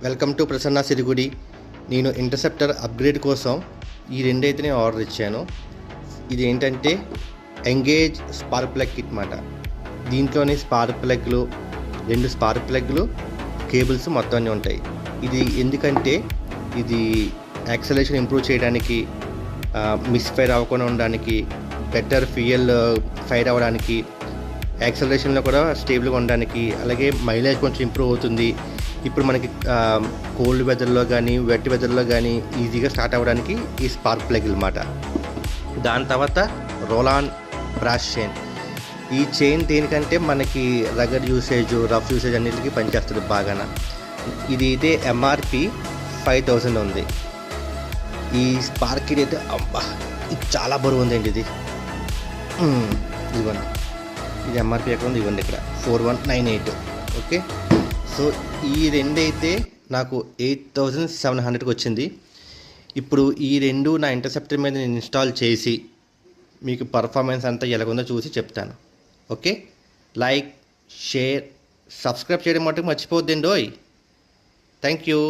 Welcome to Prasanna సిరిగుడి. నేను interceptor upgrade కోసం ఈ రెండైతే నేను ఆర్డర్ ఇచ్చాను. ఇది ఏంటంటే ఎంగేజ్ స్పార్క్ ప్లగ్ కిట్ మాట. దీంట్లోని స్పార్క్ ప్లగ్లు, 2 స్పార్క్ ప్లగ్లు, కేబుల్స్ మొత్తం అన్నీ ఉంటాయి. ఇది ఎందుకంటే ఇది యాక్సలేషన్ ఇంప్రూవ్ చేయడానికి, మిస్ ఫైర్ అవ్వకుండా ఉండడానికి, బెటర్ ఫ్యూయల్ ఫైర్ అవ్వడానికి, యాక్సలరేషన్లో కూడా స్టేబుల్గా ఉండడానికి, అలాగే మైలేజ్ కొంచెం ఇంప్రూవ్ అవుతుంది. ఇప్పుడు మనకి కోల్డ్ వెదర్లో కానీ వెట్ వెదర్లో కానీ ఈజీగా స్టార్ట్ అవ్వడానికి ఈ స్పార్క్ ప్లగ్ అన్నమాట. దాని తర్వాత రోలాన్ బ్రాష్ చైన్. ఈ చైన్ దేనికంటే మనకి రగడ్ యూసేజ్, రఫ్ యూసేజ్ అన్నిటికీ పనిచేస్తుంది బాగా. ఇది అయితే ఎంఆర్పి 5000 ఉంది. ఈ స్పార్క్ కిట్ అయితే అబ్బా ఇది చాలా బరువు ఉందండి. ఇదిగోండి, ఇది ఎంఆర్పి ఎక్కడ ఉంది, ఇవ్వండి ఇక్కడ 4198. ఓకే, సో ఈ రెండైతే నాకు 8700కి వచ్చింది. ఇప్పుడు ఈ రెండు నా ఇంటర్సెప్టర్ మీద నేను ఇన్స్టాల్ చేసి మీకు పర్ఫార్మెన్స్ అంతా ఎలాగుందో చూసి చెప్తాను. ఓకే, లైక్, షేర్, సబ్స్క్రైబ్ చేయడం మటుకు మర్చిపోద్దండి. Thank you.